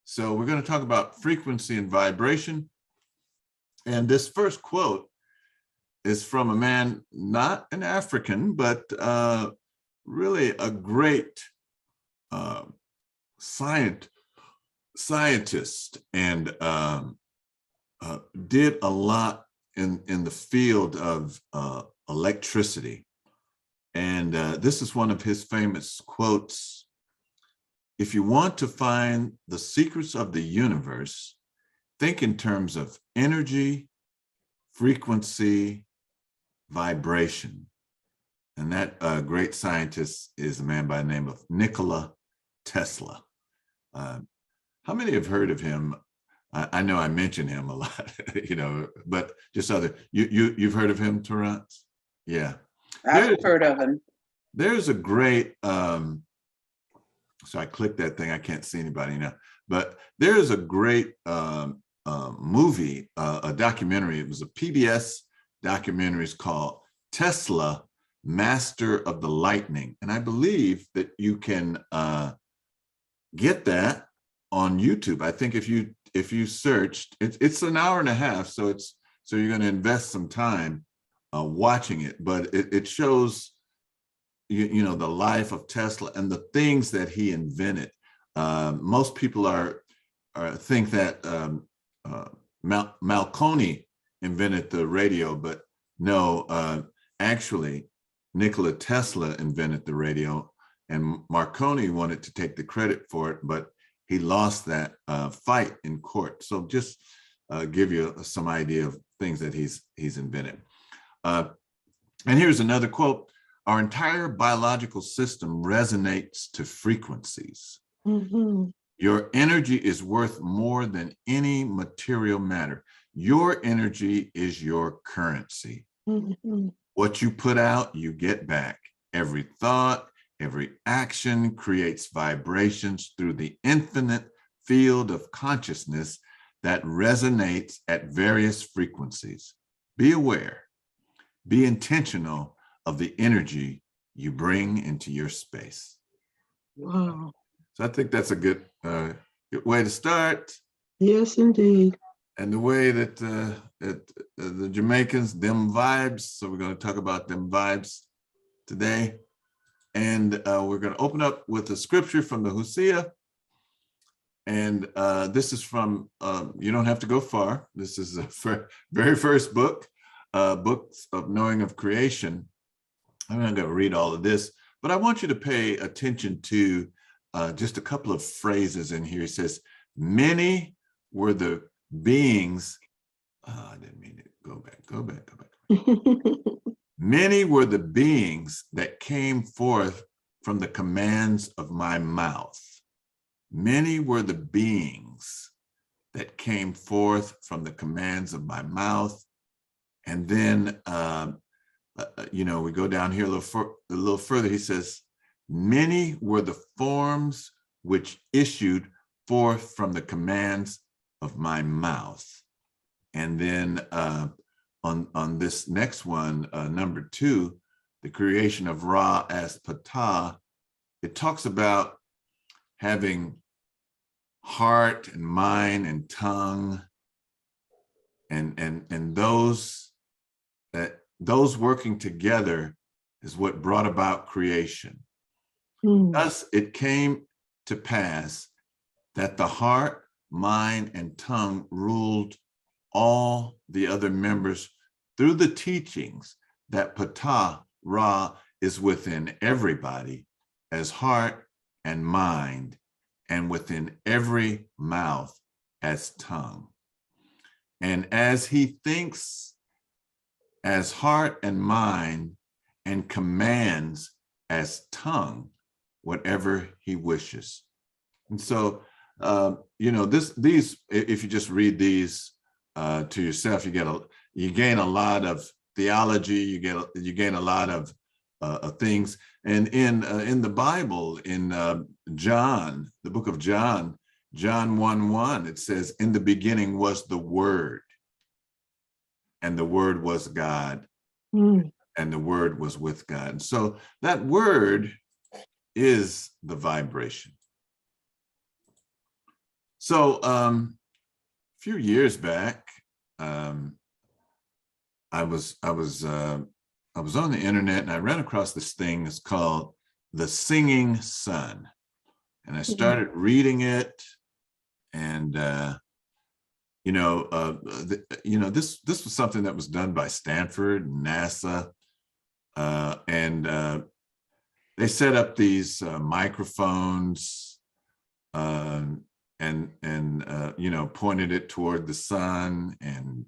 So we're going to talk about frequency and vibration. And this first quote is from a man, not an African, but really a great scientist, and did a lot in the field of electricity. And this is one of his famous quotes: "If you want to find the secrets of the universe, think in terms of energy, frequency, vibration." And that great scientist is a man by the name of Nikola Tesla. How many have heard of him? I know I mention him a lot, but just you've heard of him, Terrence? Yeah. I've heard of him. There's a great, so I clicked that thing, I can't see anybody now, but there's a great movie, a documentary. It was a PBS documentary. It's called Tesla, Master of the Lightning. And I believe that you can get that on YouTube. I think if you searched, it's an hour and a half, so you're going to invest some time watching it, but it shows the life of Tesla and the things that he invented. Most people think that Marconi invented the radio, but no, actually Nikola Tesla invented the radio, and Marconi wanted to take the credit for it, but he lost that fight in court. So just give you some idea of things that he's invented. And here's another quote: "Our entire biological system resonates to frequencies. Mm-hmm. Your energy is worth more than any material matter. Your energy is your currency. Mm-hmm. What you put out, you get back. Every thought, every action creates vibrations through the infinite field of consciousness that resonates at various frequencies. Be aware, be intentional of the energy you bring into your space." Wow. So I think that's a good way to start. Yes, indeed. And the way that the Jamaicans, them vibes. So we're going to talk about them vibes today. And we're going to open up with a scripture from the Hosea. And this is from, you don't have to go far. This is the very first book, Books of Knowing of Creation. I'm not going to read all of this, but I want you to pay attention to just a couple of phrases in here. It says, "Many were the beings," I didn't mean it. Go back. "Many were the beings that came forth from the commands of my mouth." Many were the beings that came forth from the commands of my mouth. And then, we go down here a little further. He says, "Many were the forms which issued forth from the commands of my mouth." And then on this next one, number 2, the creation of Ra as Ptah, it talks about having heart and mind and tongue, and those working together is what brought about creation. Thus it came to pass that the heart, mind, and tongue ruled all the other members through the teachings that Ptah, Ra, is within everybody as heart and mind, and within every mouth as tongue. And as he thinks as heart and mind, and commands as tongue, whatever he wishes. And so, these, if you just read these to yourself, you gain a lot of theology. You gain a lot of things. And in the Bible, in John, the book of John, John 1:1, it says, "In the beginning was the Word, and the Word was God, and the Word was with God." And so that Word is the vibration. So a few years back, I was on the internet and I ran across this thing that's called The Singing Sun. And I started reading it, and this was something that was done by Stanford, NASA, and they set up these microphones and pointed it toward the sun, and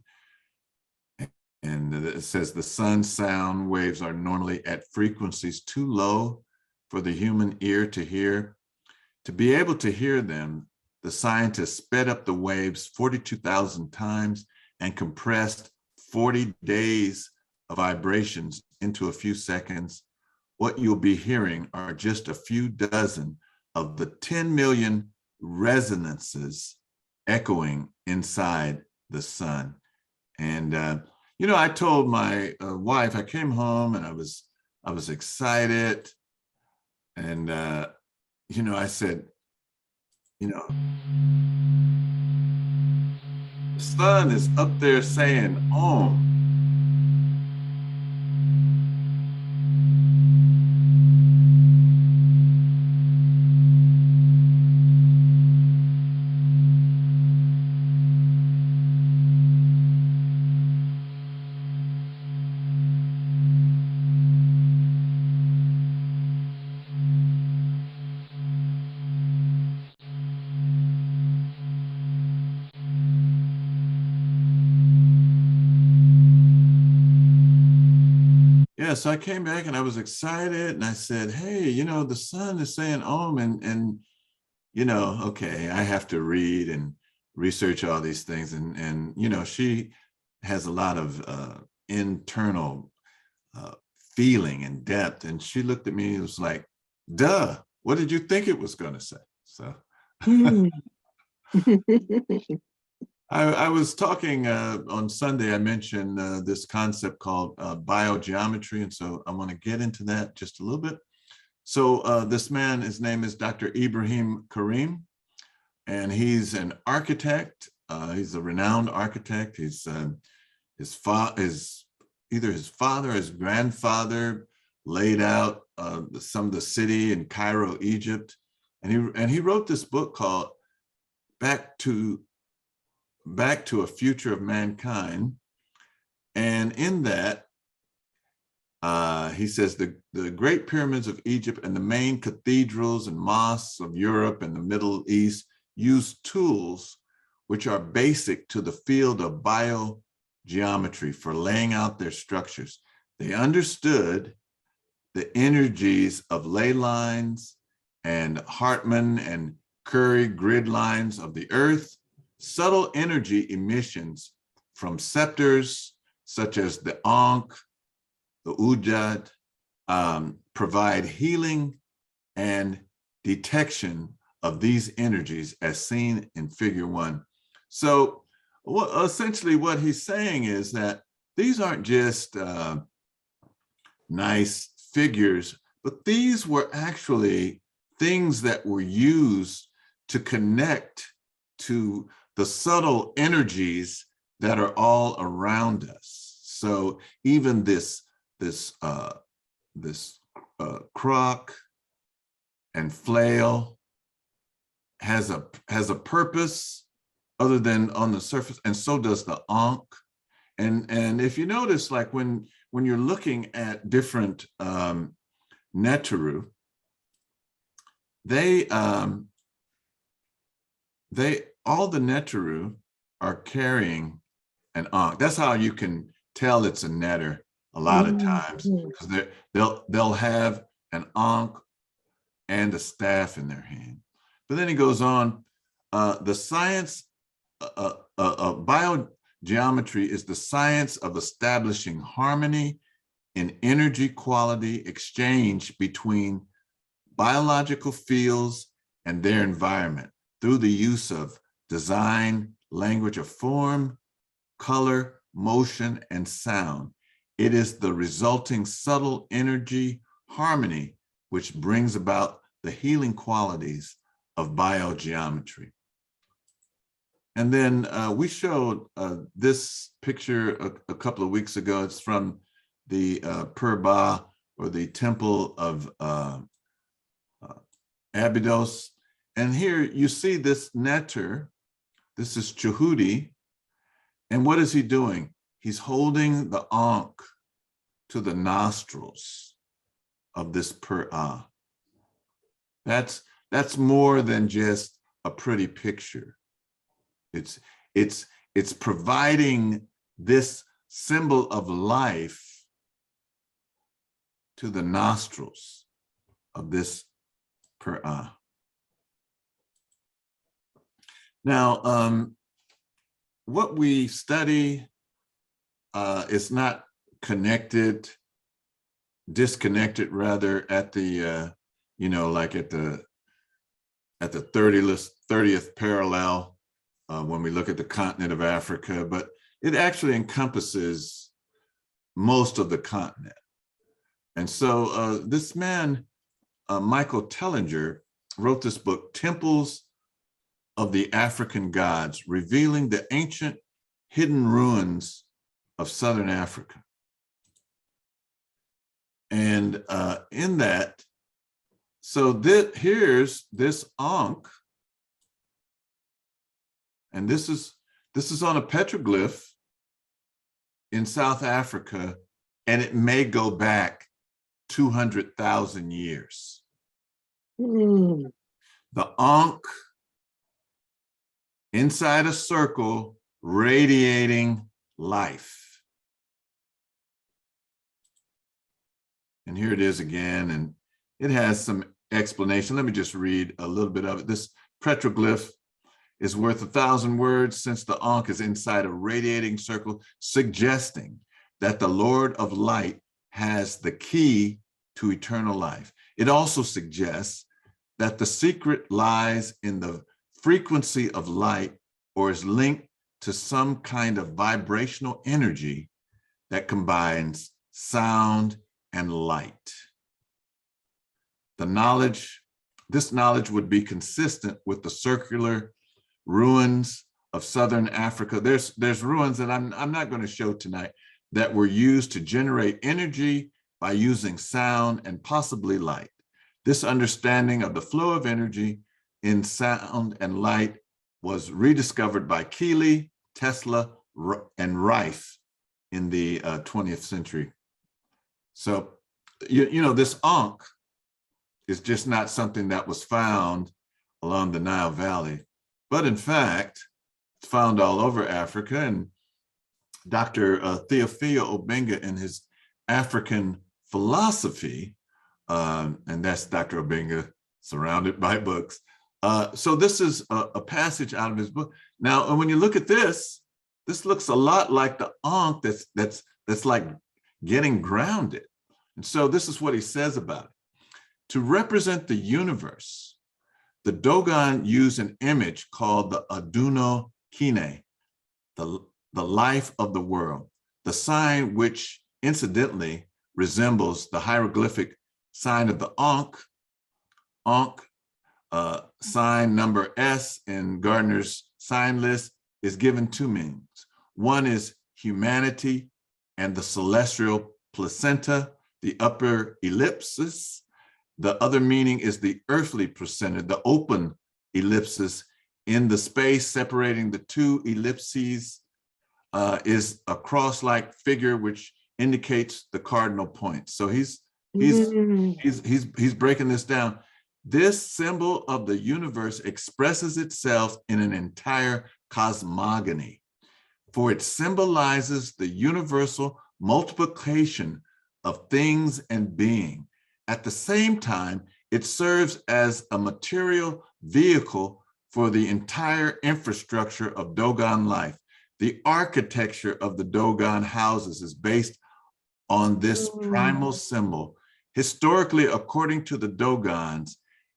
it says the sun's sound waves are normally at frequencies too low for the human ear to hear. To be able to hear them, the scientists sped up the waves 42,000 times and compressed 40 days of vibrations into a few seconds. What you'll be hearing are just a few dozen of the 10 million resonances echoing inside the sun. And I told my wife, I came home and I was excited, and I said, the sun is up there saying Om. Yeah, so I came back and I was excited, and I said, hey, the sun is saying Om, and okay, I have to read and research all these things, and she has a lot of internal feeling and depth, and she looked at me and was like, duh, what did you think it was going to say? So I was talking on Sunday, I mentioned this concept called biogeometry, and so I want to get into that just a little bit. So this man, his name is Dr. Ibrahim Karim, and he's an architect. He's a renowned architect. He's either his father or his grandfather laid out some of the city in Cairo, Egypt, and he wrote this book called Back to a Future of Mankind. And in that, he says the great pyramids of Egypt and the main cathedrals and mosques of Europe and the Middle East use tools which are basic to the field of biogeometry for laying out their structures. They understood the energies of ley lines and Hartmann and Curry grid lines of the earth, subtle energy emissions from scepters such as the Ankh, the Ujjat, provide healing and detection of these energies as seen in Figure 1. So essentially what he's saying is that these aren't just nice figures, but these were actually things that were used to connect to the subtle energies that are all around us. So even this crock and flail has a purpose other than on the surface, and so does the Ankh. And if you notice, like when you're looking at different Neteru, they all the Neteru are carrying an Ankh. That's how you can tell it's a Neter a lot of times, because they'll have an Ankh and a staff in their hand. But then he goes on, the science biogeometry is the science of establishing harmony in energy quality exchange between biological fields and their environment through the use of design, language of form, color, motion, and sound. It is the resulting subtle energy harmony which brings about the healing qualities of biogeometry. And then we showed this picture a couple of weeks ago. It's from the Purba, or the temple of Abydos. And here you see this netter. This is Chehudi. And what is he doing? He's holding the ankh to the nostrils of this Pur'ah. That's more than just a pretty picture. It's providing this symbol of life to the nostrils of this Pur'ah. Now, what we study is not disconnected rather at the, like at the 30th parallel when we look at the continent of Africa, but it actually encompasses most of the continent. And so this man, Michael Tellinger, wrote this book, Temples of the African Gods, revealing the ancient hidden ruins of Southern Africa. And in that, so here's this ankh, and this is on a petroglyph in South Africa, and it may go back 200,000 years. Mm. The ankh inside a circle radiating life. And here it is again, and it has some explanation. Let me just read a little bit of it. This petroglyph is worth 1,000 words, since the ankh is inside a radiating circle, suggesting that the Lord of Light has the key to eternal life. It also suggests that the secret lies in the frequency of light, or is linked to some kind of vibrational energy that combines sound and light. This knowledge would be consistent with the circular ruins of Southern Africa. There's ruins that I'm not going to show tonight that were used to generate energy by using sound and possibly light. This understanding of the flow of energy in sound and light was rediscovered by Keeley, Tesla, and Rife in the 20th century. So, this ankh is just not something that was found along the Nile Valley, but in fact, it's found all over Africa. And Dr. Theophile Obenga, in his African philosophy, and that's Dr. Obenga surrounded by books. So this is a passage out of his book. Now, when you look at this looks a lot like the ankh that's like getting grounded. And so this is what he says about it. To represent the universe, the Dogon used an image called the Aduno Kine, the life of the world, the sign which incidentally resembles the hieroglyphic sign of the Ankh. Sign number S in Gardner's sign list is given two meanings. One is humanity and the celestial placenta, the upper ellipsis. The other meaning is the earthly placenta, the open ellipsis. In the space separating the two ellipses is a cross-like figure which indicates the cardinal points. So he's breaking this down. This symbol of the universe expresses itself in an entire cosmogony, for it symbolizes the universal multiplication of things and being. At the same time, it serves as a material vehicle for the entire infrastructure of Dogon life. The architecture of the Dogon houses is based on this primal symbol. Historically, according to the Dogons,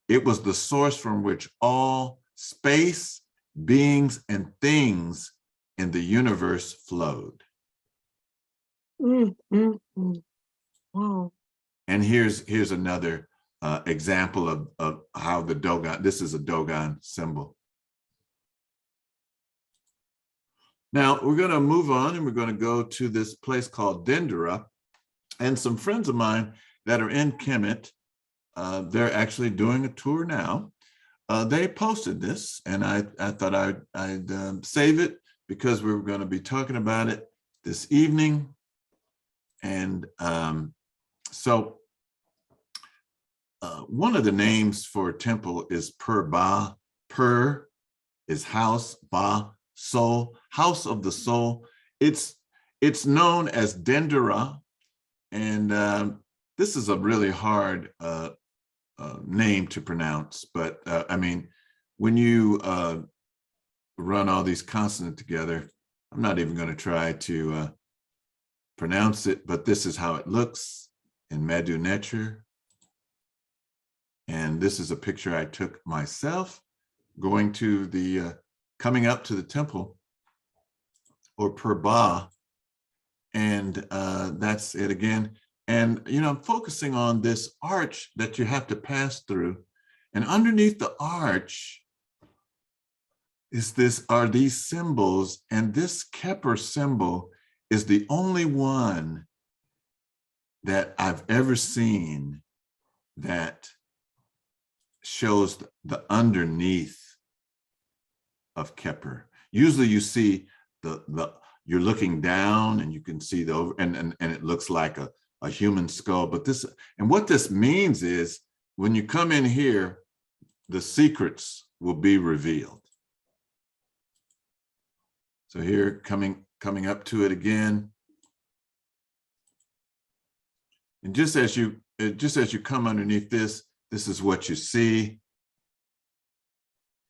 it was the source from which all space, beings, and things in the universe flowed. Wow. And here's another example of how the Dogon, this is a Dogon symbol. Now we're going to move on and we're going to go to this place called Dendera. And some friends of mine that are in Kemet, they're actually doing a tour now. They posted this, and I thought I'd save it because we were going to be talking about it this evening. And so one of the names for a temple is Per-Ba. Per is house, Ba, soul, house of the soul. It's known as Dendera, and this is a really hard name to pronounce, but I mean, when you run all these consonants together, I'm not even going to try to pronounce it, but this is how it looks in Medu Neter. And this is a picture I took myself going to the, coming up to the temple, or Per-Ba, and that's it again. And, you know, I'm focusing on this arch that you have to pass through. And underneath the arch are these symbols. And this Keper symbol is the only one that I've ever seen that shows the underneath of Keper. Usually you see you're looking down and you can see the over, and it looks like a human skull. But this, and what this means is when you come in here, the secrets will be revealed. So here, coming up to it again. And just as you come underneath this is what you see.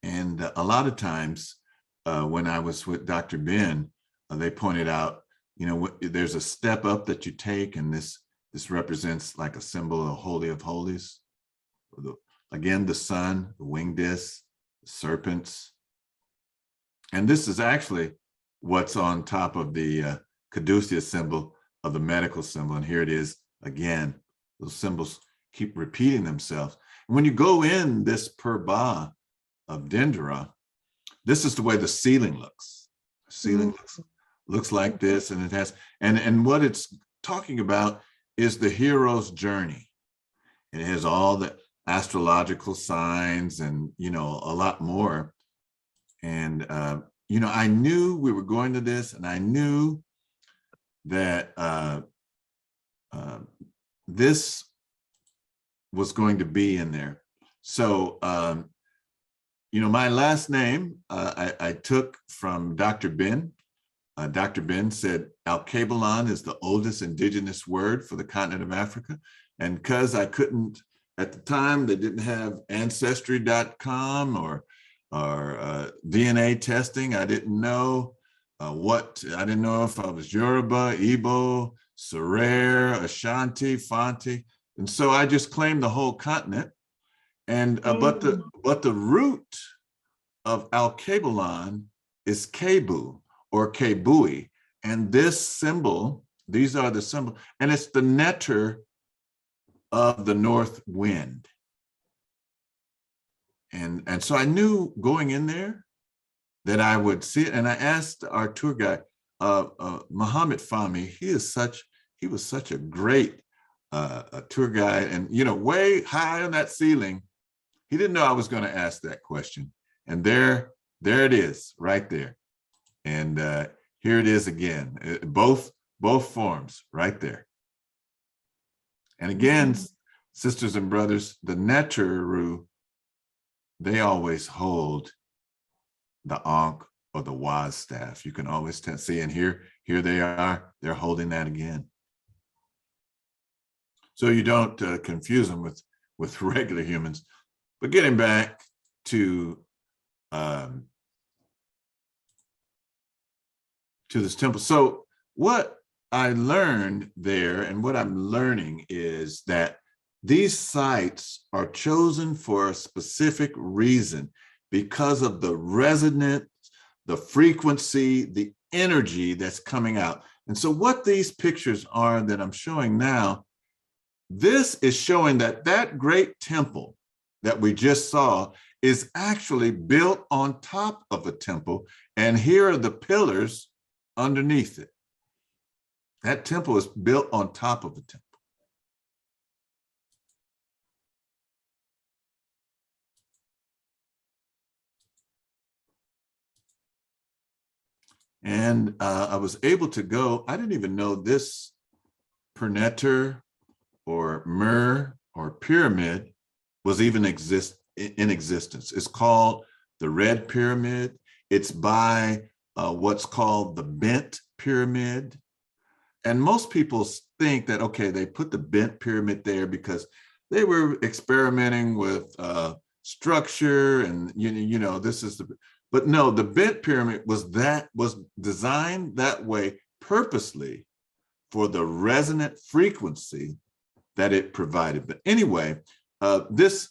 And a lot of times when I was with Dr. Ben, they pointed out, you know, there's a step up that you take, and this represents like a symbol of Holy of Holies. Again, the sun, the winged disc, the serpents. And this is actually what's on top of the caduceus symbol of the medical symbol. And here it is again. Those symbols keep repeating themselves. And when you go in this Per-Ba of Dendera, this is the way the ceiling looks. The ceiling looks like this, and it has, and what it's talking about is the hero's journey. It has all the astrological signs and, you know, a lot more. And, you know, I knew we were going to this, and I knew that this was going to be in there. So, you know, my last name, I took from Dr. Ben. Dr. Ben said Alkebulan is the oldest indigenous word for the continent of Africa. And because I couldn't, at the time, they didn't have ancestry.com or DNA testing. I didn't know I didn't know if I was Yoruba, Igbo, Serer, Ashanti, Fanti. And so I just claimed the whole continent. And but the root of Alkebulan is Kebu or Kebui. And this symbol, these are the symbols, and it's the netter of the north wind. And so I knew going in there that I would see it. And I asked our tour guide, Muhammad Fahmy, he was such a great tour guide, and, you know, way high on that ceiling. He didn't know I was going to ask that question. And there it is right there. And here it is again, both forms right there. And again, sisters and brothers, the Neteru, they always hold the Ankh or the Waz staff. You can always see, and here they are, they're holding that again. So you don't confuse them with regular humans. But getting back to this temple. So what I learned there, and what I'm learning, is that these sites are chosen for a specific reason because of the resonance, the frequency, the energy that's coming out. And so what these pictures are that I'm showing now, this is showing that great temple that we just saw is actually built on top of a temple. And here are the pillars underneath it. That temple is built on top of the temple. And I was able to go, I didn't even know this perneter or myrrh or pyramid was even in existence. It's called the Red Pyramid. It's by what's called the Bent Pyramid. And most people think that, okay, they put the Bent Pyramid there because they were experimenting with structure and, you know, this is the, but no, the Bent Pyramid was designed that way purposely for the resonant frequency that it provided. But anyway, this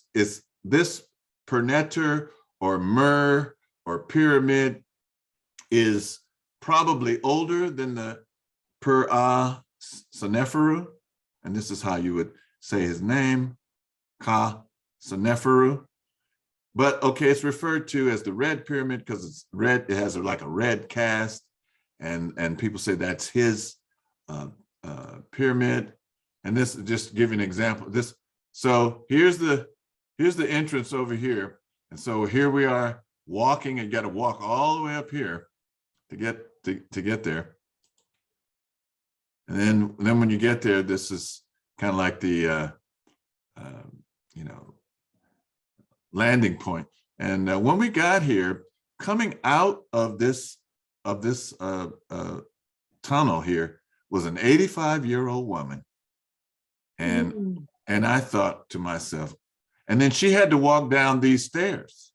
perneter or myrrh or pyramid is probably older than the Seneferu, and this is how you would say his name, Seneferu. But okay, it's referred to as the Red Pyramid because it's red. It has like a red cast, and people say that's his pyramid. And this, just to give you an example, this. So here's the entrance over here, and so here we are walking, and you got to walk all the way up here to get there. And then when you get there, this is kind of like the you know, landing point. And when we got here, coming out of this tunnel here was an 85-year-old woman. And I thought to myself, and then she had to walk down these stairs.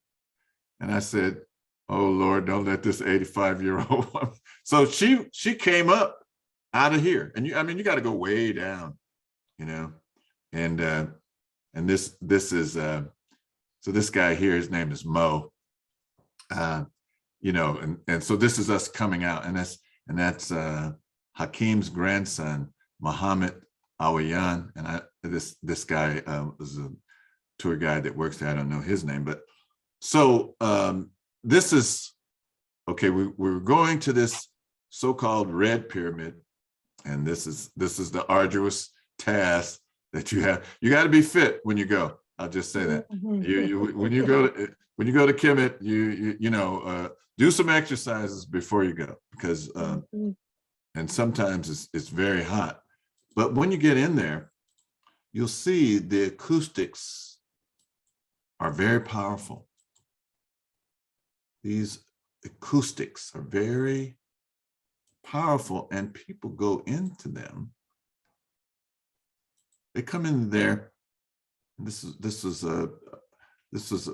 And I said, oh Lord, don't let this 85-year-old woman. So she came up out of here. And you got to go way down, you know. And this is so this guy here, his name is Mo. You know, and so this is us coming out, and that's Hakim's grandson, Muhammad Awayan. And this guy was a tour guide that works there. I don't know his name, but so this is okay. We're going to this so-called Red Pyramid, and this is the arduous task that you have. You got to be fit when you go. I'll just say that. When you go to Kemet, you know, do some exercises before you go, because and sometimes it's very hot. But when you get in there, you'll see the acoustics are very powerful. These acoustics are very powerful, and people go into them. They come in there. This is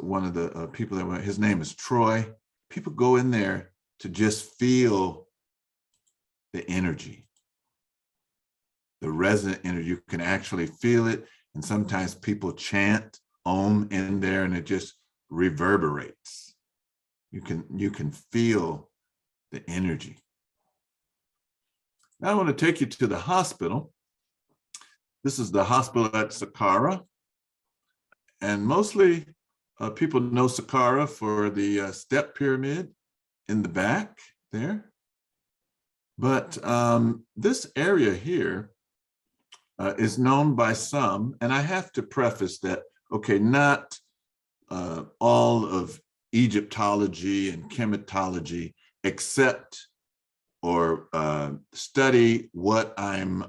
one of the people that went. His name is Troy. People go in there to just feel the energy, the resonant energy. You can actually feel it, and sometimes people chant Om in there, and it just reverberates. You can feel the energy. Now I want to take you to the hospital. This is the hospital at Saqqara. And mostly people know Saqqara for the step pyramid in the back there. But this area here is known by some, and I have to preface that, okay, not all of Egyptology and chematology accept or study what I'm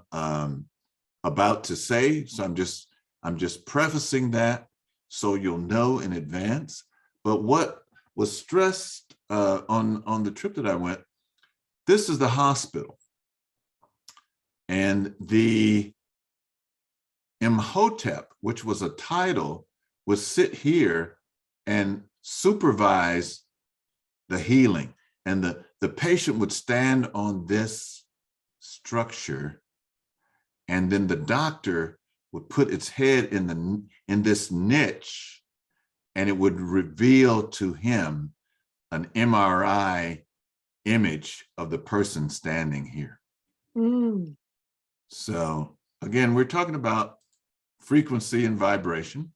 about to say. So I'm just prefacing that so you'll know in advance. But what was stressed on the trip that I went, this is the hospital. And the Imhotep, which was a title, would sit here and supervise the healing. And the patient would stand on this structure, and then the doctor would put its head in this niche, and it would reveal to him an MRI image of the person standing here. So again, we're talking about frequency and vibration,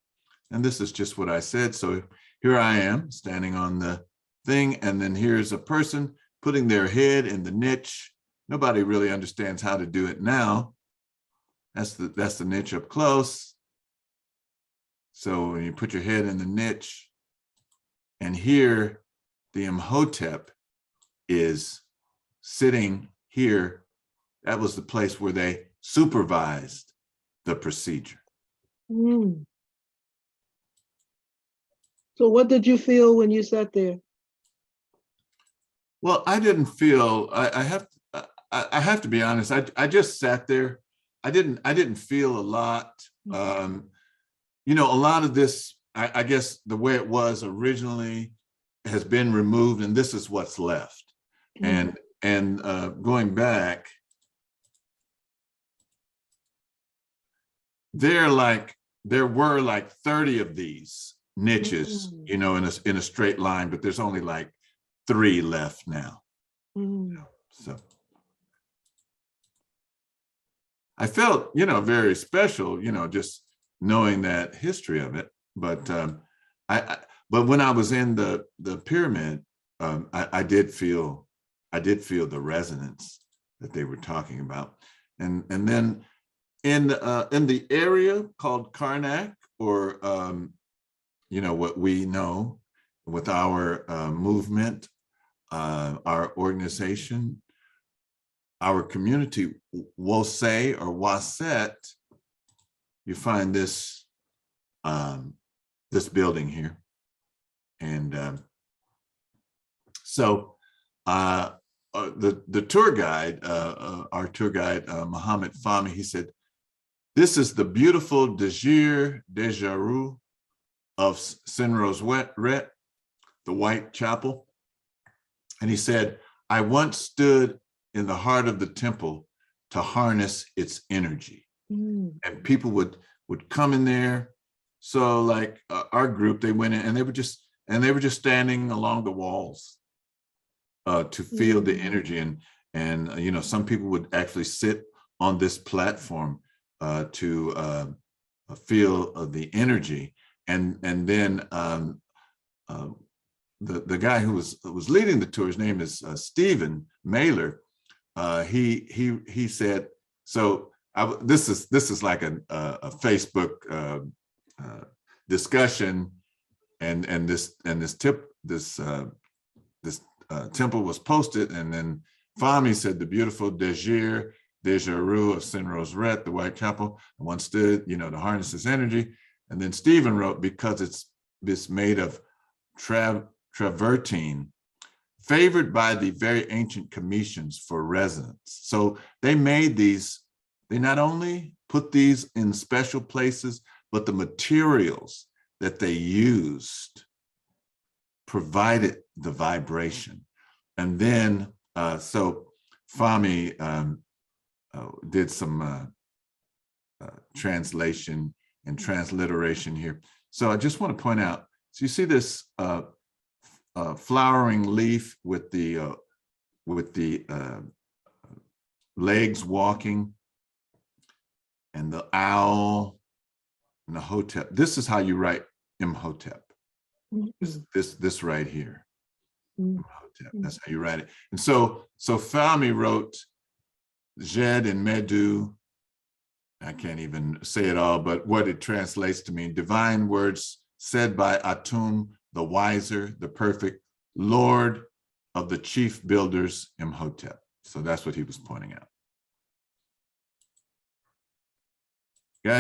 and this is just what I said. So here I am standing on the thing, and then here's a person putting their head in the niche. Nobody really understands how to do it now. That's the niche up close. So when you put your head in the niche, and here the Imhotep is sitting here. That was the place where they supervised the procedure. Mm. So what did you feel when you sat there? Well, I didn't feel, I have to be honest, I just sat there. I didn't feel a lot. You know, a lot of this, I guess the way it was originally has been removed, and this is what's left. And going back, there were like 30 of these niches, you know, in a straight line, but there's only like 3 left now. So I felt, you know, very special, you know, just knowing that history of it. But but when I was in the pyramid, I did feel the resonance that they were talking about. And then in the area called Karnak, or you know, what we know with our movement, our organization, our community, Wose or Waset, you find this this building here. And so the tour guide, our tour guide, Muhammad Fahmy, he said, this is the beautiful Dejir Dejaru of Sinrose Ret, the White Chapel. And he said, I once stood in the heart of the temple to harness its energy. And people would come in there. So like our group, they went in and they were just standing along the walls to feel the energy. And you know, some people would actually sit on this platform to feel the energy. And then the guy who was leading the tour, his name is Stephen Mailer. He said, so this is like a Facebook discussion, and this temple was posted, and then Fahmy said the beautiful Dejir Dejaru of Sinrose Ret, the White Chapel, one stood, you know, to harness this energy. And then Stephen wrote, because it's made of travertine, favored by the very ancient Commissions for resonance. So they made these, they not only put these in special places, but the materials that they used provided the vibration. And then, so Fahmy did some translation and transliteration here. So I just want to point out, so you see this flowering leaf with the legs walking, and the owl and the hotep. This is how you write Imhotep. This right here. Imhotep. That's how you write it. And so Fahmy wrote Jed and Medu. I can't even say it all, but what it translates to mean: divine words said by Atum, the wiser, the perfect, Lord of the chief builders, Imhotep. So that's what he was pointing out. You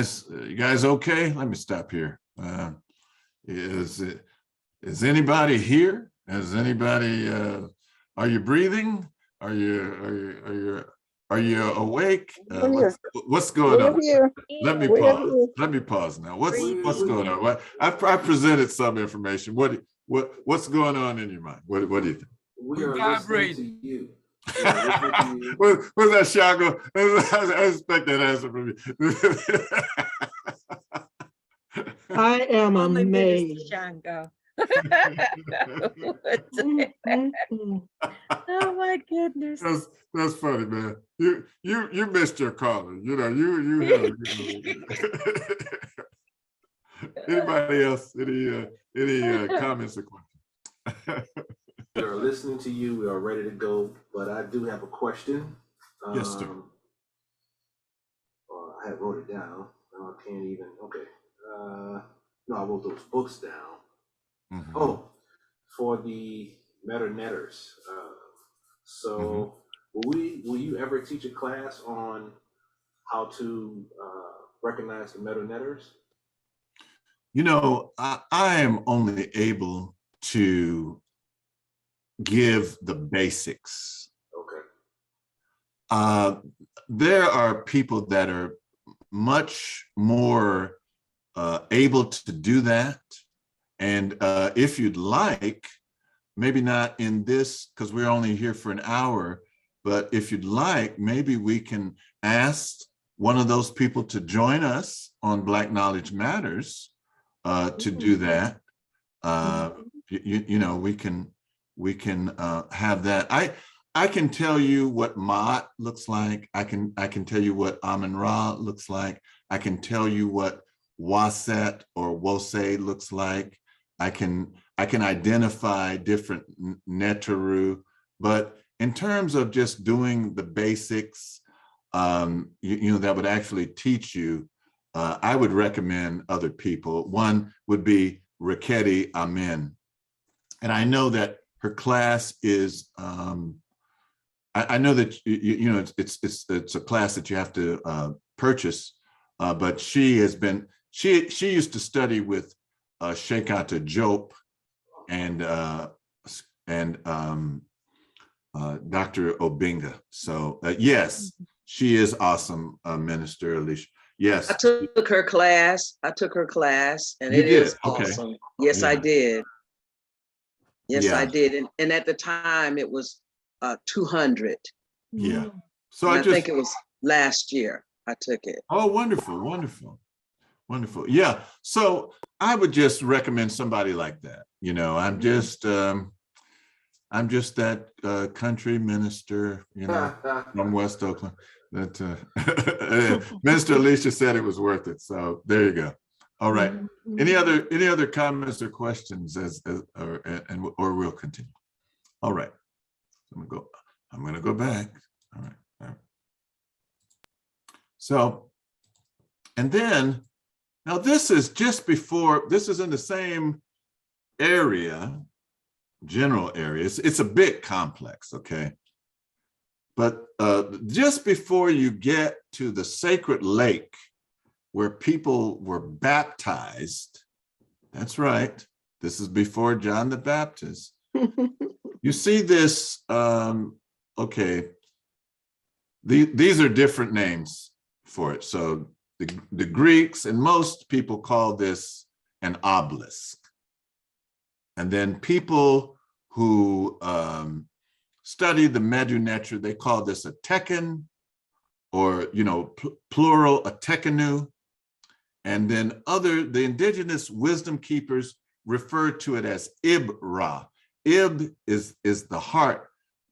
guys okay? Let me stop here. Is anybody here? Is anybody? Are you breathing? Are you awake? What's going on? Let me pause. Let me pause now. What's going on? I presented some information. What's going on in your mind? What do you think? We are listening to you. What's that, Shango? I expect that answer from you. I am amazed. Shango. Oh my goodness. That's funny, man. You missed your calling. You know, you anybody else? Any comments or questions? We are listening to you. We are ready to go. But I do have a question. Yes, sir. I had wrote it down. Now I can't even. Okay. No, I wrote those books down. Mm-hmm. Oh, for the meta netters. So will you ever teach a class on how to recognize the meta netters? You know, I am only able to give the basics. Okay. There are people that are much more able to do that. And if you'd like, maybe not in this, because we're only here for an hour, but if you'd like, maybe we can ask one of those people to join us on Black Knowledge Matters to do that. You know, we can have that. I can tell you what Ma'at looks like. I can tell you what Amun Ra looks like. I can tell you what Waset or Wose looks like. I can identify different Neteru, but in terms of just doing the basics, you know, that would actually teach you. I would recommend other people. One would be Raketi Amin, and I know that her class is. I know that you know it's a class that you have to purchase, but she has been she used to study with Sheikata Jope and Dr. Obinga. So yes, she is awesome, Minister Alicia. Yes, I took her class. And you it did. is Okay. awesome. Yes, Yeah. I did. Yes, Yeah. I did. And at the time, it was 200. Yeah. So And I think it was last year I took it. Oh, wonderful, wonderful, wonderful. Yeah. So I would just recommend somebody like that. You know, I'm just that country minister, you know, from West Oakland. That Minister Alicia said it was worth it. So there you go. All right. Any other comments or questions or we'll continue. All right. I'm gonna go back. All right. All right. So, and then now this is just before, this is in the same area, general areas. It's a bit complex, okay? But just before you get to the sacred lake where people were baptized, that's right, this is before John the Baptist. You see this, okay, these are different names for it. So the Greeks and most people call this an obelisk. And then people who study the Medu Neter, they call this a Tekenu, or, you know, plural, a Tekenu. And then the indigenous wisdom keepers refer to it as Ib-Ra. Ib is the heart,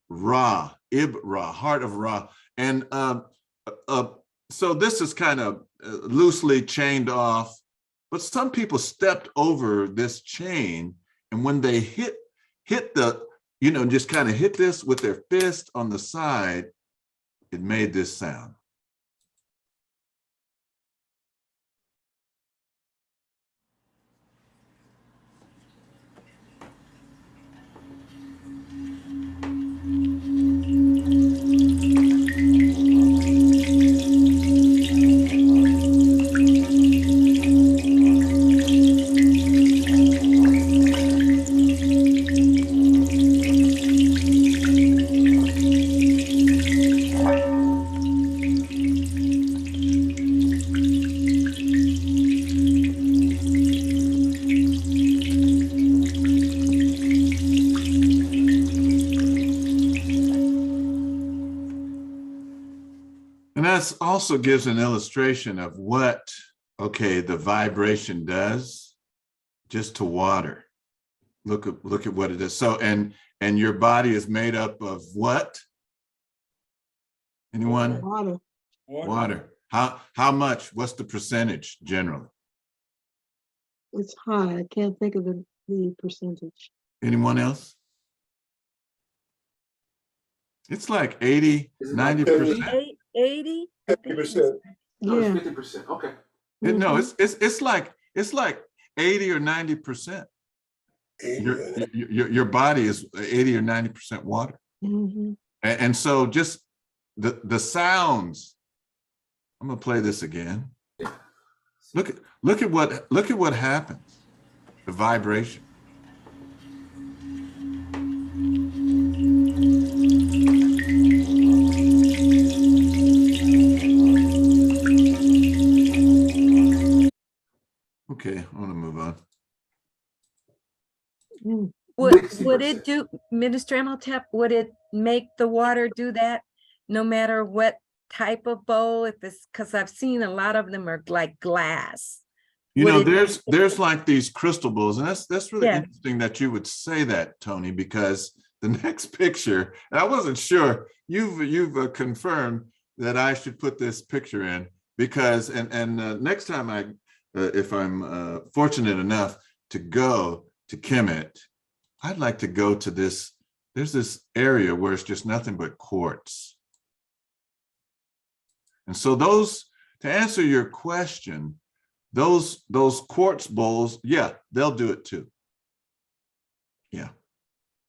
Ra, Ib-Ra, heart of Ra. And so this is kind of loosely chained off, but some people stepped over this chain, and when they hit the, you know, just kind of hit this with their fist on the side, it made this sound. And that also gives an illustration of what, okay, the vibration does just to water. Look at what it is. So, and your body is made up of what? Anyone? Water. Water. How much? What's the percentage generally? It's high. I can't think of the percentage. Anyone else? It's like 80, Is it like 90%. 80? I think it's- 50%. No, Yeah. it's 50%. Okay. No, it's like 80 or 90%. Your body is 80 or 90% water. Mhm. And so just the sounds, I'm gonna play this again. Look at what happens. The vibration. Okay, I want to move on. Mm. Would 60%. it do, Minister Imhotep, would it make the water do that no matter what type of bowl? If it's, because I've seen a lot of them are like glass. You Would know, it- there's like these crystal bowls, and that's really Yeah. interesting that you would say that, Tony, because the next picture, and I wasn't sure, you've confirmed that I should put this picture in, because next time if I'm fortunate enough to go to Kemet, I'd like to go to this. There's this area where it's just nothing but quartz. And so to answer your question, those quartz bowls, yeah, they'll do it too. Yeah.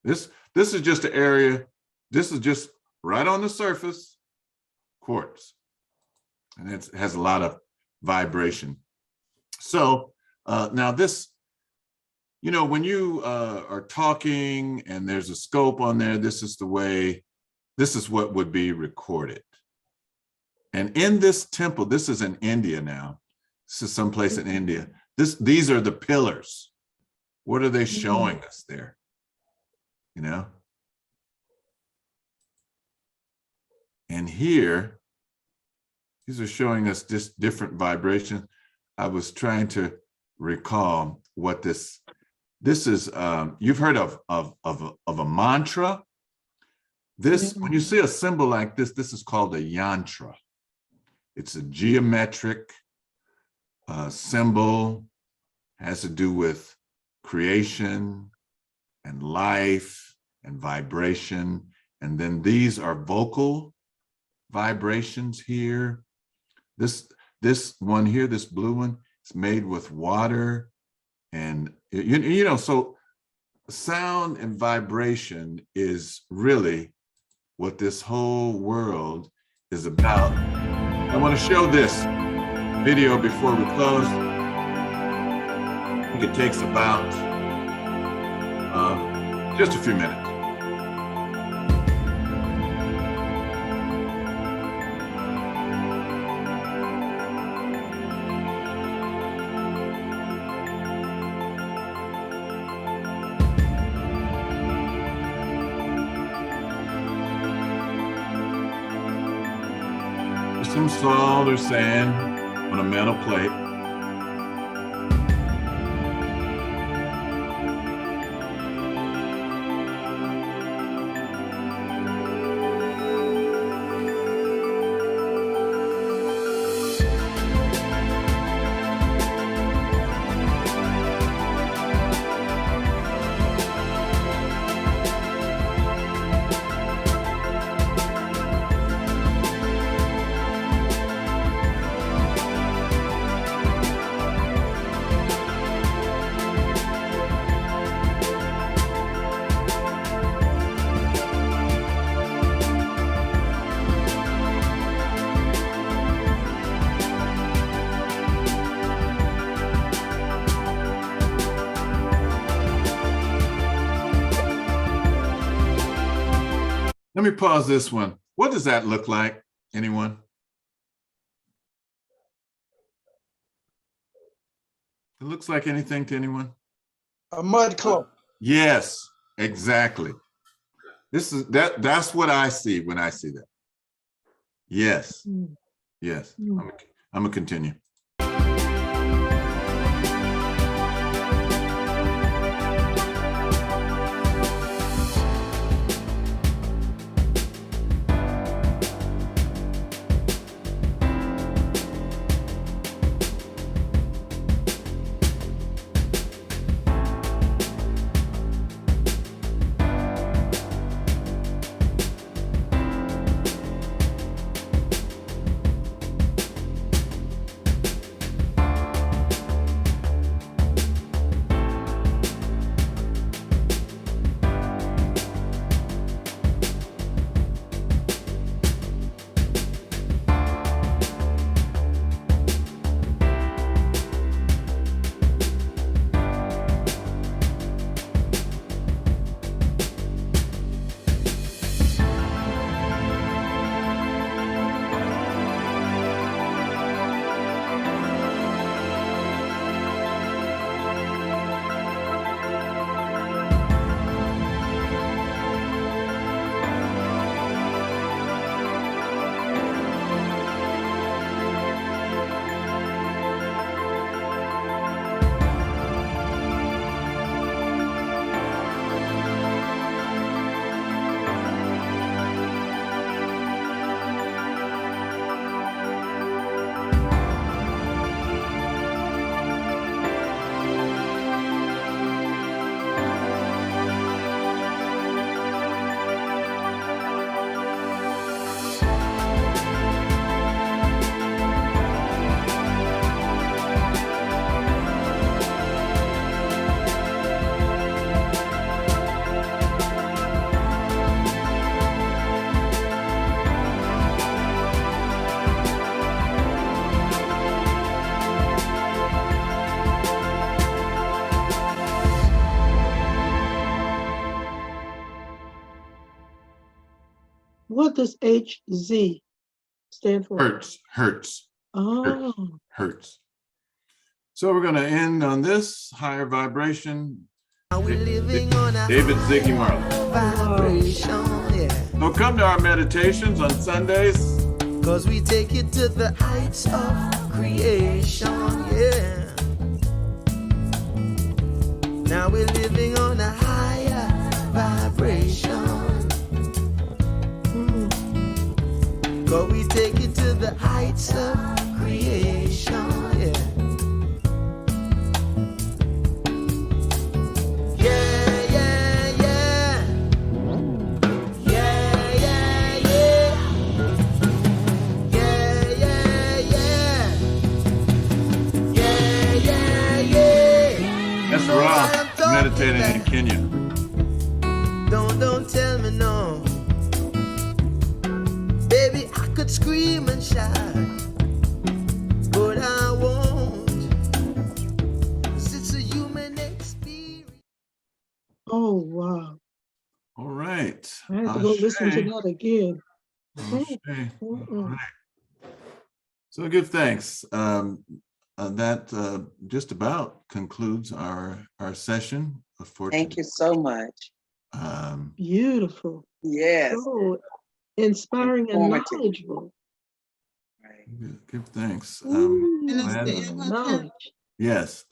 This is just an area, this is just right on the surface, quartz. And it has a lot of vibration. So now this, you know, when you are talking and there's a scope on there, this is what would be recorded. And in this temple, this is in India now. This is someplace in India. These are the pillars. What are they showing us there? You know? And here, these are showing us just different vibrations. I was trying to recall what this is. You've heard of a mantra. When you see a symbol like this is called a yantra. It's a geometric symbol, has to do with creation and life and vibration. And then these are vocal vibrations here. This one here, this blue one, is made with water. And you know, so sound and vibration is really what this whole world is about. I want to show this video before we close. I think it takes about just a few minutes. Some salt or sand on a metal plate. Let me pause this one. What does that look like? Anyone? It looks like anything to anyone? A mud cloak. Yes, exactly. That's what I see when I see that. Yes. Yes. I'm gonna continue. What does HZ stand for? Hertz, hertz, Oh, hertz. So we're going to end on this higher vibration. David Ziggy Marley. wow. So come to our meditations on Sundays. Cause we take it to the heights of creation, yeah. Now we're living on a higher vibration. Cause we take it to the heights of creation, yeah. Yeah, yeah, yeah. Yeah, yeah, yeah. Yeah, yeah, yeah. Yeah, yeah, yeah. That's Ra meditating in Kenya. Don't tell me no. Baby, I could scream and shout, but I won't. 'Cause it's a human experience. Oh, wow. All right. I have to go listen to that again. Ashe. All Mm-mm. right. So give thanks. That just about concludes our session for Thank today. you so much. Beautiful. Yes. So inspiring and Informative. knowledgeable. Right. Give thanks. Minister glad- Imhotep, Knowledge. yes.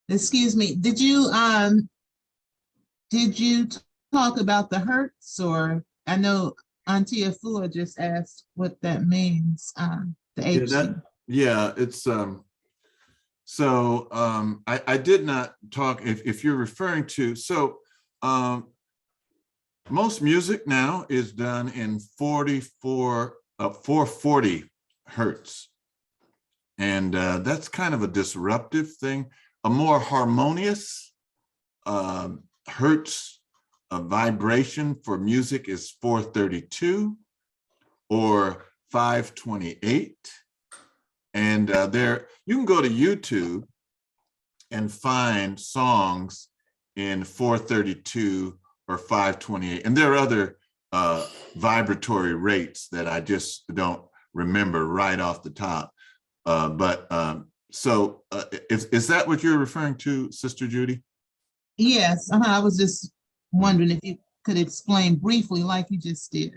excuse me, did you talk about the hertz, or I know Auntie Afua just asked what that means, the Yeah, HC. yeah, it's so I did not talk if you're referring to most music now is done in 440 hertz. And that's kind of a disruptive thing. A more harmonious hertz vibration for music is 432 or 528. And there, you can go to YouTube and find songs in 432 or 528. And there are other vibratory rates that I just don't remember right off the top. Is that what you're referring to, Sister Judy? Yes, I was just wondering if you could explain briefly, like you just did,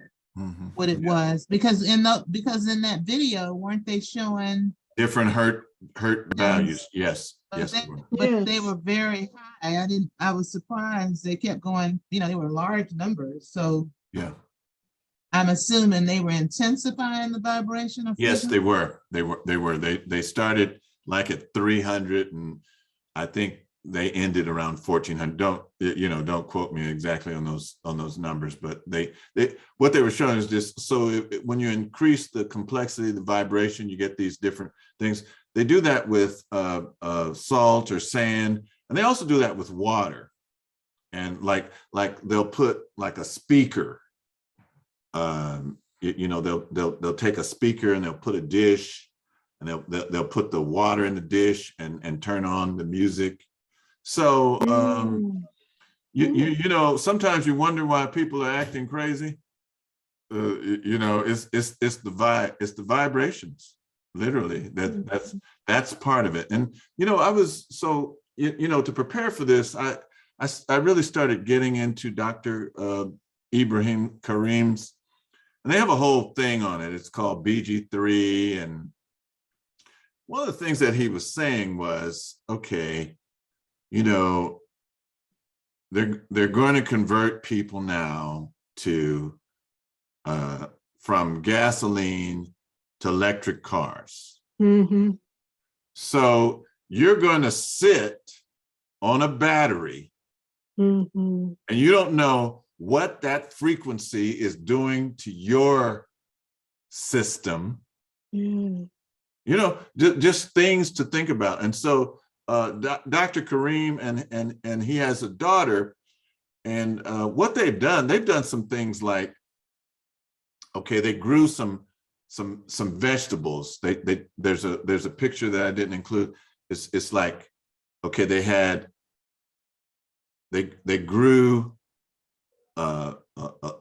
what it was, because in that video, weren't they showing different hertz values? Yes, yes. But they were very high. I was surprised. They kept going, they were large numbers. So yeah, I'm assuming they were intensifying the vibration of yes, freedom? they were. They started like at 300, and I think they ended around 1400. Don't quote me exactly on those numbers, but what they were showing is just when you increase the complexity, the vibration, you get these different things. They do that with salt or sand, and they also do that with water. And like they'll put like a speaker. They'll take a speaker and they'll put a dish, and they'll put the water in the dish and turn on the music. So sometimes you wonder why people are acting crazy. It's the vibrations, literally. That's part of it. And I was to prepare for this, I really started getting into Dr. Ibrahim Karim's, and they have a whole thing on it. It's called BG3, and one of the things that he was saying was, okay, they're going to convert people now to from gasoline to electric cars. So you're going to sit on a battery, and you don't know what that frequency is doing to your system. Just things to think about. And so Dr. Karim and he has a daughter, and what they've done some things like, okay, they grew some vegetables. There's a picture that I didn't include. It's like, okay, they grew a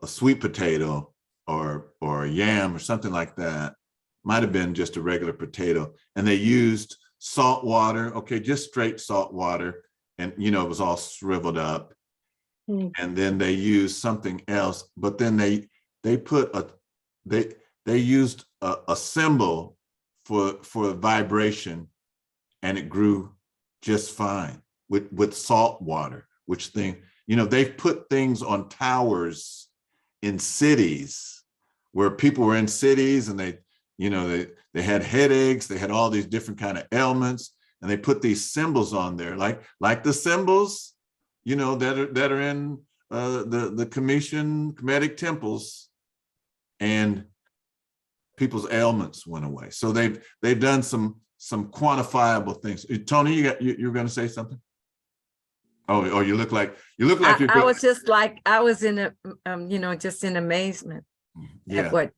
sweet potato, or yam or something like that. Might have been just a regular potato, and they used salt water, okay, just straight salt water, and it was all shriveled up. And then they used something else, but then they used a symbol for vibration, and it grew just fine with salt water, which they've put things on towers in cities where people were in cities, and they had headaches, they had all these different kind of ailments, and they put these symbols on there, like the symbols, that are in the Kemetic temples, and people's ailments went away. So they've done some quantifiable things. Tony, you're going to say something? Oh, you look like you're. I was just like, I was in just in amazement Yeah. at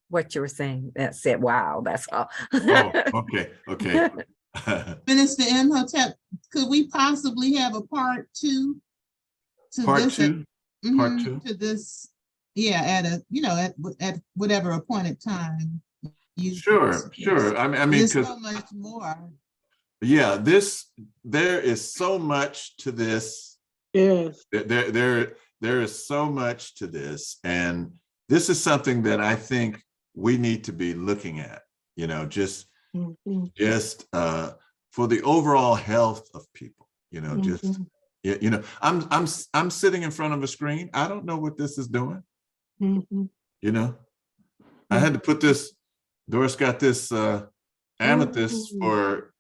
what you were saying. That said, wow, that's all. Oh, okay. Minister Imhotep, could we possibly have a part two to Part this? two? Part two? To this, at whatever appointed time. Sure. I mean, there's so much more. Yeah, there is so much to this. Yes. There is so much to this, and this is something that I think we need to be looking at. Just for the overall health of people. I'm sitting in front of a screen. I don't know what this is doing. I had to put this. Doris got this amethyst for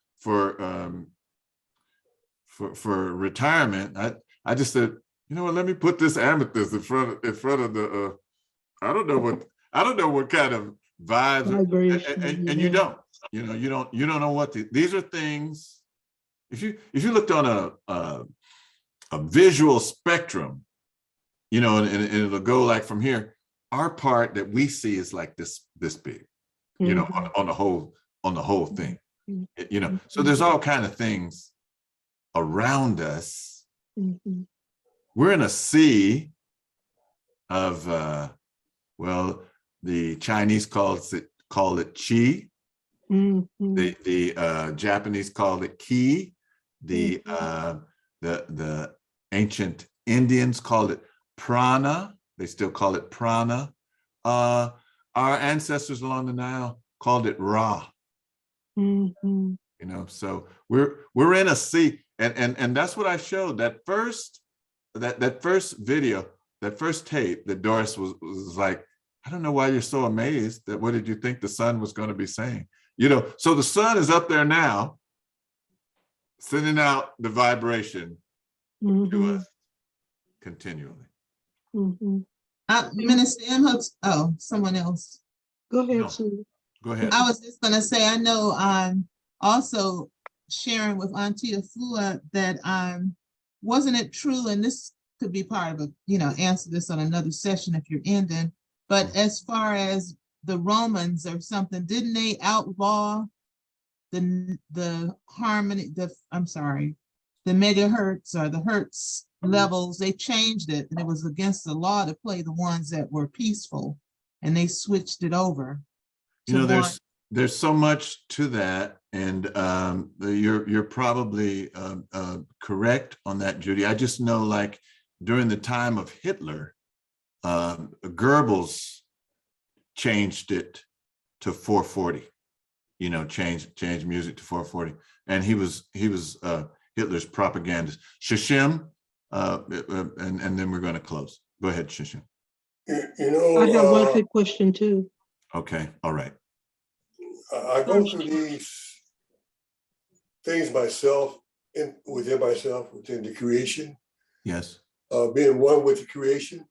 retirement. I just said, let me put this amethyst in front of the. I don't know what kind of vibes, and you don't. You don't know what these are things. If you looked on a visual spectrum, and it'll go like from here. Our part that we see is like this big, on the whole thing. So there's all kind of things around us. We're in a sea of the Chinese call it qi. The Japanese call it ki. The ancient Indians called it prana. They still call it prana. Our ancestors along the Nile called it ra. So we're in a sea, and that's what I showed. That first video, that first tape that Doris was like, I don't know why you're so amazed. That what did you think the sun was going to be saying? So the sun is up there now, sending out the vibration to us continually. Minister Imhotep, someone else. Go ahead, No. Sue. Go ahead. I was just gonna say, I know I'm also sharing with Auntie Afua that wasn't it true, and this could be part of answer this on another session if you're ending, but as far as the Romans or something, didn't they outlaw the harmony, the megahertz or the hertz levels? They changed it, and it was against the law to play the ones that were peaceful, and they switched it over. There's so much to that, and you're probably correct on that, Judy. I just know, like during the time of Hitler, Goebbels changed it to 440. Changed music to 440, and he was Hitler's propagandist. Shishim, and then we're going to close. Go ahead, Shishim. I have one quick question too. Okay, all right. I go through these things myself, within the creation. Yes. Being one with the creation.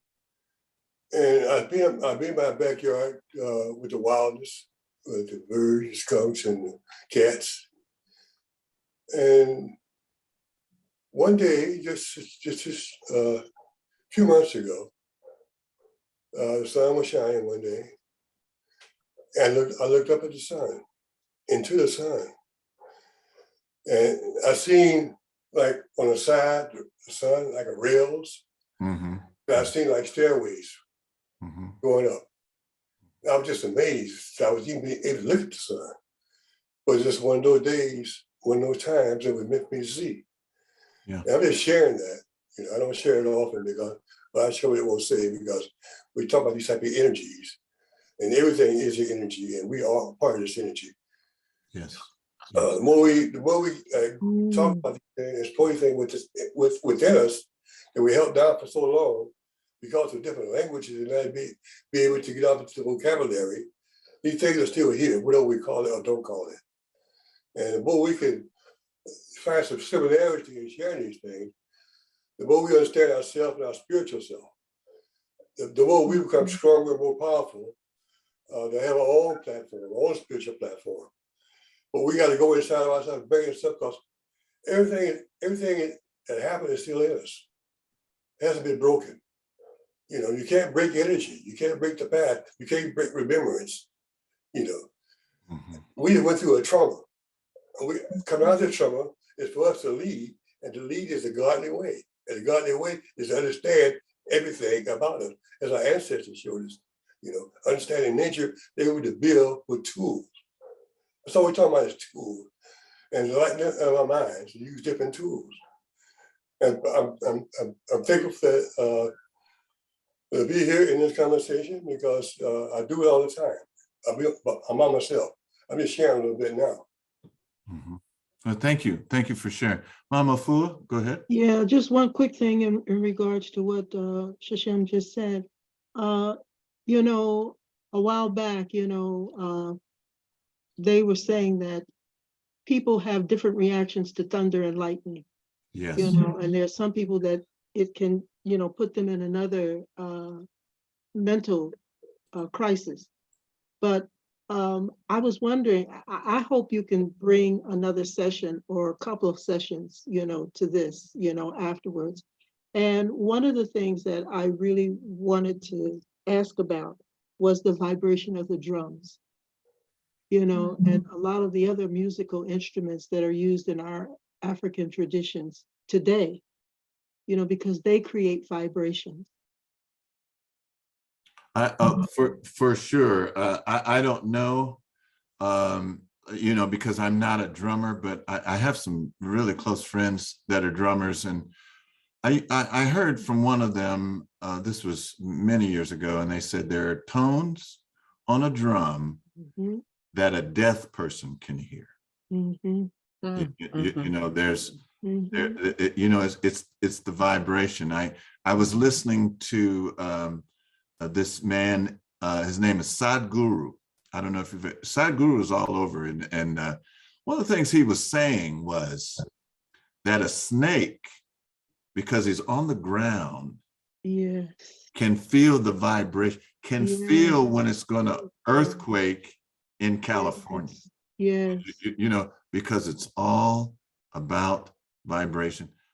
And I've been in my backyard with the wildness, with the birds, skunks, and the cats. And one day, just a few months ago, the sun was shining one day. And I looked up at the sun, into the sun. And I seen, like on the side, the sun, like a rails. I seen like stairways going up. I was just amazed. I was even able to look at the sun. But it's just one of those days, one of those times that was meant for me to see. Yeah. And I'm just sharing that. You know, I don't share it often because, but I sure it won't say because we talk about these type of energies, and everything is an energy, and we are part of this energy. Yes. The more we talk about this important thing within us that we held down for so long because of different languages and not be able to get out into the vocabulary. These things are still here, whatever we call it or don't call it. And the more we can find some similarity in sharing these things, the more we understand ourselves and our spiritual self, the more we become stronger and more powerful to have our own platform, our own spiritual platform. But we got to go inside of ourselves, bring it up, because everything that happened is still in us. It hasn't been broken. You know, you can't break energy. You can't break the path. You can't break remembrance. You know, we went through a trauma. And we come out of the trauma is for us to lead, and to lead is a godly way. And the godly way is to understand everything about us, as our ancestors showed us. You know, understanding nature, they were to build with tools. That's all we're talking about is tools. And enlighten our minds to use different tools. And I'm thankful for to be here in this conversation because I do it all the time. I'm by myself. I'm just sharing a little bit now. Well, thank you. Thank you for sharing. Mama Fua, go ahead. Yeah, just one quick thing in regards to what Shashem just said. You know, a while back, you know, they were saying that people have different reactions to thunder and lightning. Yes. You know, and there's some people that it can, you know, put them in another mental crisis. But I was wondering, I hope you can bring another session or a couple of sessions, you know, to this, you know, afterwards. And one of the things that I really wanted to ask about was the vibration of the drums, you know, and a lot of the other musical instruments that are used in our African traditions today, you know, because they create vibrations. For sure. I don't know, you know, because I'm not a drummer, but I have some really close friends that are drummers, and I heard from one of them, this was many years ago, and they said there are tones on a drum that a deaf person can hear. You know, there's, you know, it's the vibration. I was listening to this man, his name is Sadhguru. I don't know if Sadhguru is all over, and one of the things he was saying was that a snake, because he's on the ground, can feel the vibration, can feel when it's going to earthquake in California. You know, because it's all about vibration.